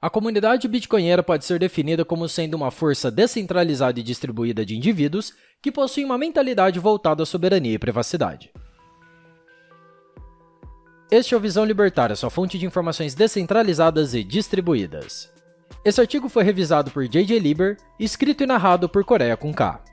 A comunidade bitcoinheira pode ser definida como sendo uma força descentralizada e distribuída de indivíduos que possuem uma mentalidade voltada à soberania e privacidade. Este é o Visão Libertária, sua fonte de informações descentralizadas e distribuídas. Esse artigo foi revisado por J.J. Lieber, escrito e narrado por Coreia com K.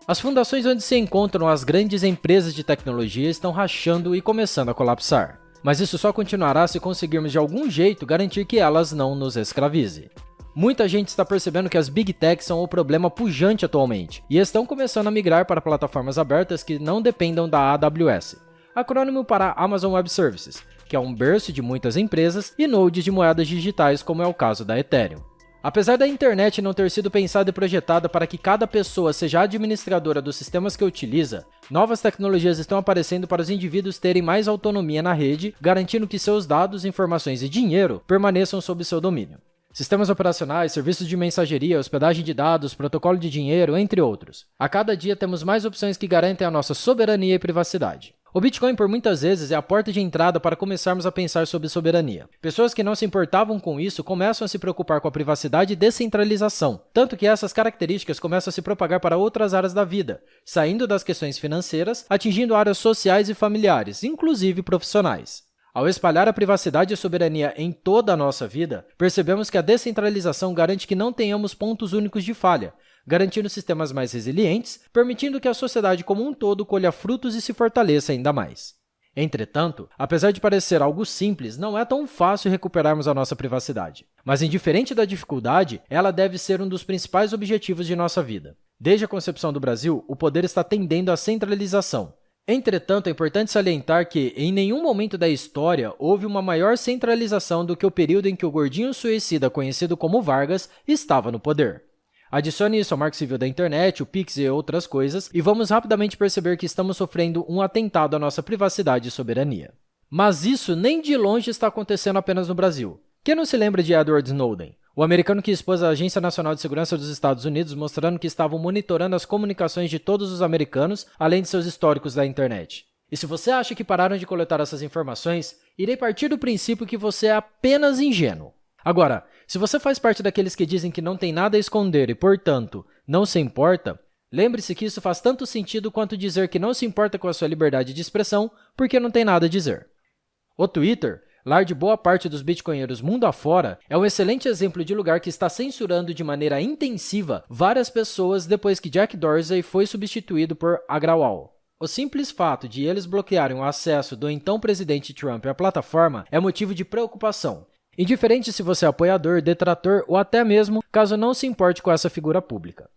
As fundações onde se encontram as grandes empresas de tecnologia estão rachando e começando a colapsar. Mas isso só continuará se conseguirmos de algum jeito garantir que elas não nos escravizem. Muita gente está percebendo que as Big Techs são o problema pujante atualmente e estão começando a migrar para plataformas abertas que não dependam da AWS, acrônimo para Amazon Web Services, que é um berço de muitas empresas e nodes de moedas digitais, como é o caso da Ethereum. Apesar da internet não ter sido pensada e projetada para que cada pessoa seja administradora dos sistemas que utiliza, novas tecnologias estão aparecendo para os indivíduos terem mais autonomia na rede, garantindo que seus dados, informações e dinheiro permaneçam sob seu domínio. Sistemas operacionais, serviços de mensageria, hospedagem de dados, protocolo de dinheiro, entre outros. A cada dia temos mais opções que garantem a nossa soberania e privacidade. O Bitcoin, por muitas vezes, é a porta de entrada para começarmos a pensar sobre soberania. Pessoas que não se importavam com isso começam a se preocupar com a privacidade e descentralização, tanto que essas características começam a se propagar para outras áreas da vida, saindo das questões financeiras, atingindo áreas sociais e familiares, inclusive profissionais. Ao espalhar a privacidade e a soberania em toda a nossa vida, percebemos que a descentralização garante que não tenhamos pontos únicos de falha, garantindo sistemas mais resilientes, permitindo que a sociedade como um todo colha frutos e se fortaleça ainda mais. Entretanto, apesar de parecer algo simples, não é tão fácil recuperarmos a nossa privacidade. Mas, indiferente da dificuldade, ela deve ser um dos principais objetivos de nossa vida. Desde a concepção do Brasil, o poder está tendendo à centralização. Entretanto, é importante salientar que, em nenhum momento da história, houve uma maior centralização do que o período em que o gordinho suicida conhecido como Vargas estava no poder. Adicione isso ao Marco Civil da Internet, o Pix e outras coisas, e vamos rapidamente perceber que estamos sofrendo um atentado à nossa privacidade e soberania. Mas isso nem de longe está acontecendo apenas no Brasil. Quem não se lembra de Edward Snowden? O americano que expôs a Agência Nacional de Segurança dos Estados Unidos mostrando que estavam monitorando as comunicações de todos os americanos, além de seus históricos da internet. E se você acha que pararam de coletar essas informações, irei partir do princípio que você é apenas ingênuo. Agora, se você faz parte daqueles que dizem que não tem nada a esconder e, portanto, não se importa, lembre-se que isso faz tanto sentido quanto dizer que não se importa com a sua liberdade de expressão porque não tem nada a dizer. O Twitter, lar de boa parte dos bitcoinheiros mundo afora, é um excelente exemplo de lugar que está censurando de maneira intensiva várias pessoas depois que Jack Dorsey foi substituído por Agrawal. O simples fato de eles bloquearem o acesso do então presidente Trump à plataforma é motivo de preocupação. Indiferente se você é apoiador, detrator ou até mesmo caso não se importe com essa figura pública.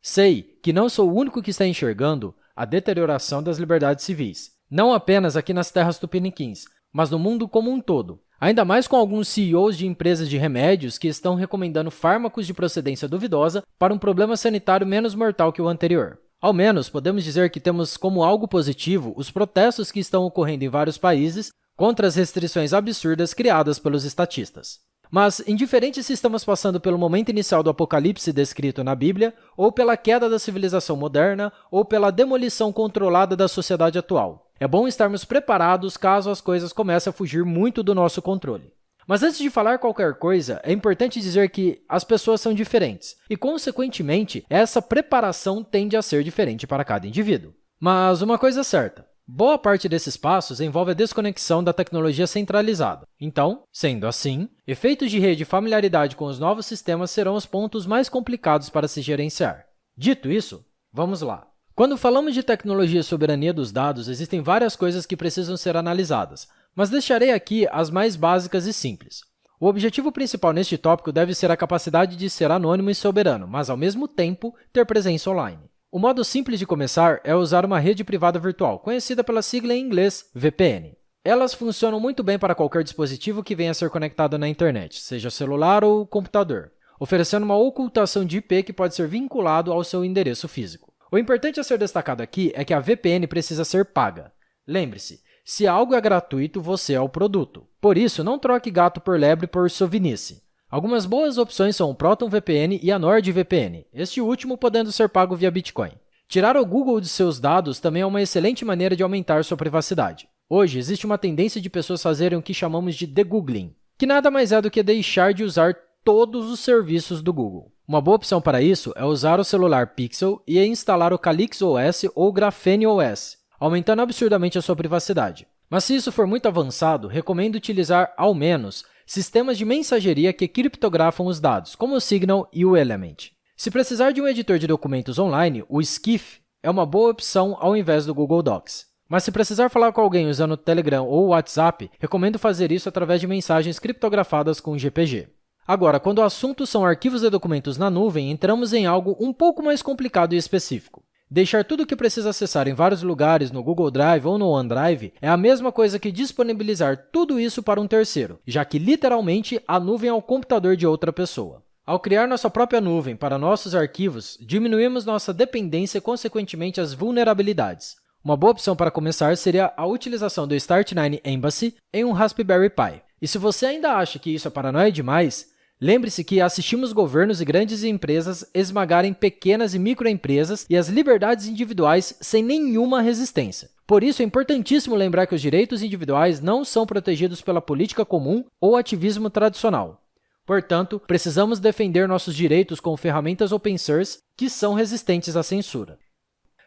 Sei que não sou o único que está enxergando a deterioração das liberdades civis, não apenas aqui nas terras tupiniquins, mas no mundo como um todo, ainda mais com alguns CEOs de empresas de remédios que estão recomendando fármacos de procedência duvidosa para um problema sanitário menos mortal que o anterior. Ao menos, podemos dizer que temos como algo positivo os protestos que estão ocorrendo em vários países contra as restrições absurdas criadas pelos estatistas. Mas, indiferente se estamos passando pelo momento inicial do apocalipse descrito na Bíblia, ou pela queda da civilização moderna, ou pela demolição controlada da sociedade atual, é bom estarmos preparados caso as coisas comecem a fugir muito do nosso controle. Mas antes de falar qualquer coisa, é importante dizer que as pessoas são diferentes, e, consequentemente, essa preparação tende a ser diferente para cada indivíduo. Mas uma coisa é certa, boa parte desses passos envolve a desconexão da tecnologia centralizada. Então, sendo assim, efeitos de rede e familiaridade com os novos sistemas serão os pontos mais complicados para se gerenciar. Dito isso, vamos lá. Quando falamos de tecnologia e soberania dos dados, existem várias coisas que precisam ser analisadas, mas deixarei aqui as mais básicas e simples. O objetivo principal neste tópico deve ser a capacidade de ser anônimo e soberano, mas ao mesmo tempo ter presença online. O modo simples de começar é usar uma rede privada virtual, conhecida pela sigla em inglês VPN. Elas funcionam muito bem para qualquer dispositivo que venha a ser conectado na internet, seja celular ou computador, oferecendo uma ocultação de IP que pode ser vinculado ao seu endereço físico. O importante a ser destacado aqui é que a VPN precisa ser paga. Lembre-se, se algo é gratuito, você é o produto. Por isso, não troque gato por lebre por sovinice. Algumas boas opções são o ProtonVPN e a NordVPN, este último podendo ser pago via Bitcoin. Tirar o Google de seus dados também é uma excelente maneira de aumentar sua privacidade. Hoje, existe uma tendência de pessoas fazerem o que chamamos de degoogling, que nada mais é do que deixar de usar todos os serviços do Google. Uma boa opção para isso é usar o celular Pixel e instalar o Calyx OS ou Graphene OS, aumentando absurdamente a sua privacidade. Mas se isso for muito avançado, recomendo utilizar, ao menos, sistemas de mensageria que criptografam os dados, como o Signal e o Element. Se precisar de um editor de documentos online, o Skiff é uma boa opção ao invés do Google Docs. Mas se precisar falar com alguém usando o Telegram ou o WhatsApp, recomendo fazer isso através de mensagens criptografadas com GPG. Agora, quando o assunto são arquivos e documentos na nuvem, entramos em algo um pouco mais complicado e específico. Deixar tudo o que precisa acessar em vários lugares no Google Drive ou no OneDrive é a mesma coisa que disponibilizar tudo isso para um terceiro, já que literalmente a nuvem é o computador de outra pessoa. Ao criar nossa própria nuvem para nossos arquivos, diminuímos nossa dependência e, consequentemente, as vulnerabilidades. Uma boa opção para começar seria a utilização do Start9 Embassy em um Raspberry Pi. E se você ainda acha que isso é paranoia demais, lembre-se que assistimos governos e grandes empresas esmagarem pequenas e microempresas e as liberdades individuais sem nenhuma resistência. Por isso, é importantíssimo lembrar que os direitos individuais não são protegidos pela política comum ou ativismo tradicional. Portanto, precisamos defender nossos direitos com ferramentas open source que são resistentes à censura.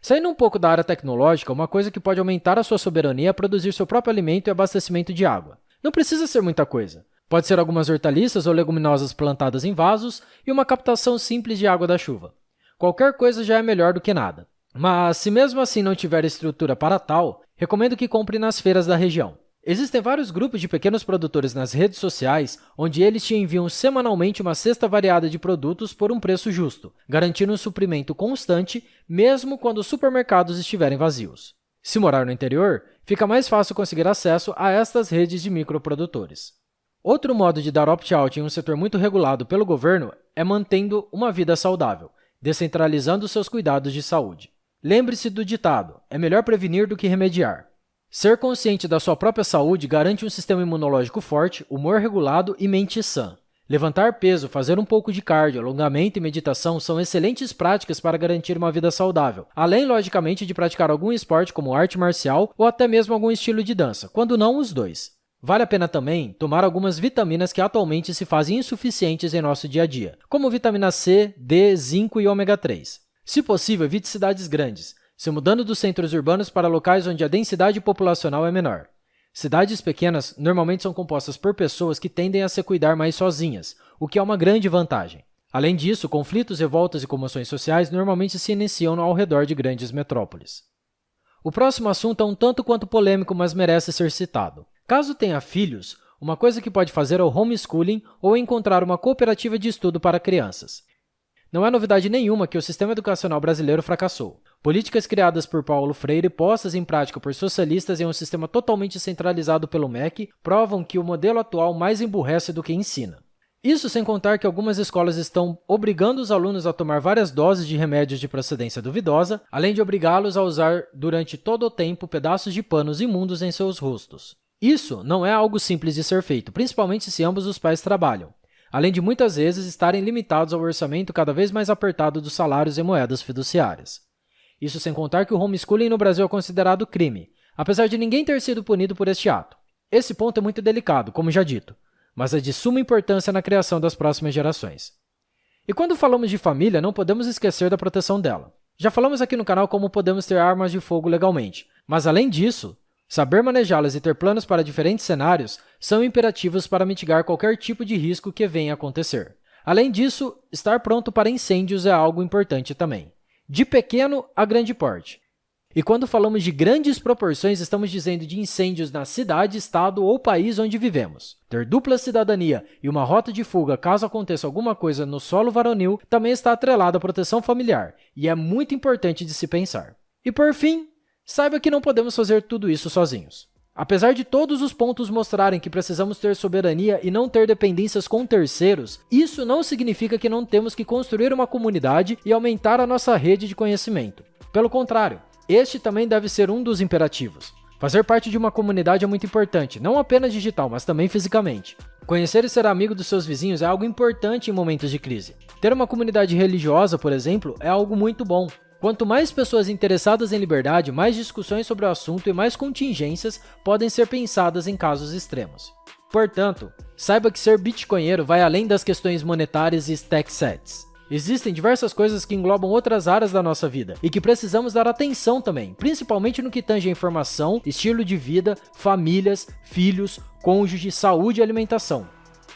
Saindo um pouco da área tecnológica, uma coisa que pode aumentar a sua soberania é produzir seu próprio alimento e abastecimento de água. Não precisa ser muita coisa. Pode ser algumas hortaliças ou leguminosas plantadas em vasos e uma captação simples de água da chuva. Qualquer coisa já é melhor do que nada. Mas, se mesmo assim não tiver estrutura para tal, recomendo que compre nas feiras da região. Existem vários grupos de pequenos produtores nas redes sociais, onde eles te enviam semanalmente uma cesta variada de produtos por um preço justo, garantindo um suprimento constante, mesmo quando os supermercados estiverem vazios. Se morar no interior, fica mais fácil conseguir acesso a estas redes de microprodutores. Outro modo de dar opt-out em um setor muito regulado pelo governo é mantendo uma vida saudável, descentralizando seus cuidados de saúde. Lembre-se do ditado, é melhor prevenir do que remediar. Ser consciente da sua própria saúde garante um sistema imunológico forte, humor regulado e mente sã. Levantar peso, fazer um pouco de cardio, alongamento e meditação são excelentes práticas para garantir uma vida saudável, além, logicamente, de praticar algum esporte como arte marcial ou até mesmo algum estilo de dança, quando não os dois. Vale a pena também tomar algumas vitaminas que atualmente se fazem insuficientes em nosso dia a dia, como vitamina C, D, zinco e ômega 3. Se possível, evite cidades grandes, se mudando dos centros urbanos para locais onde a densidade populacional é menor. Cidades pequenas normalmente são compostas por pessoas que tendem a se cuidar mais sozinhas, o que é uma grande vantagem. Além disso, conflitos, revoltas e comoções sociais normalmente se iniciam ao redor de grandes metrópoles. O próximo assunto é um tanto quanto polêmico, mas merece ser citado. Caso tenha filhos, uma coisa que pode fazer é o homeschooling ou encontrar uma cooperativa de estudo para crianças. Não é novidade nenhuma que o sistema educacional brasileiro fracassou. Políticas criadas por Paulo Freire e postas em prática por socialistas em um sistema totalmente centralizado pelo MEC provam que o modelo atual mais emburrece do que ensina. Isso sem contar que algumas escolas estão obrigando os alunos a tomar várias doses de remédios de procedência duvidosa, além de obrigá-los a usar durante todo o tempo pedaços de panos imundos em seus rostos. Isso não é algo simples de ser feito, principalmente se ambos os pais trabalham, além de muitas vezes estarem limitados ao orçamento cada vez mais apertado dos salários e moedas fiduciárias. Isso sem contar que o homeschooling no Brasil é considerado crime, apesar de ninguém ter sido punido por este ato. Esse ponto é muito delicado, como já dito, mas é de suma importância na criação das próximas gerações. E quando falamos de família, não podemos esquecer da proteção dela. Já falamos aqui no canal como podemos ter armas de fogo legalmente, mas além disso, saber manejá-las e ter planos para diferentes cenários são imperativos para mitigar qualquer tipo de risco que venha a acontecer. Além disso, estar pronto para incêndios é algo importante também. De pequeno a grande porte. E quando falamos de grandes proporções, estamos dizendo de incêndios na cidade, estado ou país onde vivemos. Ter dupla cidadania e uma rota de fuga caso aconteça alguma coisa no solo varonil também está atrelado à proteção familiar, e é muito importante de se pensar. E por fim, saiba que não podemos fazer tudo isso sozinhos. Apesar de todos os pontos mostrarem que precisamos ter soberania e não ter dependências com terceiros, isso não significa que não temos que construir uma comunidade e aumentar a nossa rede de conhecimento. Pelo contrário, este também deve ser um dos imperativos. Fazer parte de uma comunidade é muito importante, não apenas digital, mas também fisicamente. Conhecer e ser amigo dos seus vizinhos é algo importante em momentos de crise. Ter uma comunidade religiosa, por exemplo, é algo muito bom. Quanto mais pessoas interessadas em liberdade, mais discussões sobre o assunto e mais contingências podem ser pensadas em casos extremos. Portanto, saiba que ser bitcoinheiro vai além das questões monetárias e stack sets. Existem diversas coisas que englobam outras áreas da nossa vida e que precisamos dar atenção também, principalmente no que tange a informação, estilo de vida, famílias, filhos, cônjuge, saúde e alimentação.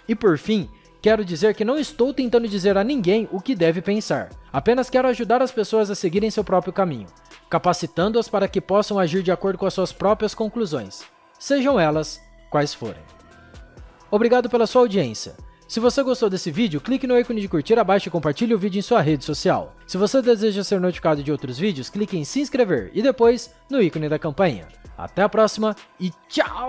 E por fim, quero dizer que não estou tentando dizer a ninguém o que deve pensar, apenas quero ajudar as pessoas a seguirem seu próprio caminho, capacitando-as para que possam agir de acordo com as suas próprias conclusões, sejam elas quais forem. Obrigado pela sua audiência. Se você gostou desse vídeo, clique no ícone de curtir abaixo e compartilhe o vídeo em sua rede social. Se você deseja ser notificado de outros vídeos, clique em se inscrever e depois no ícone da campainha. Até a próxima e tchau!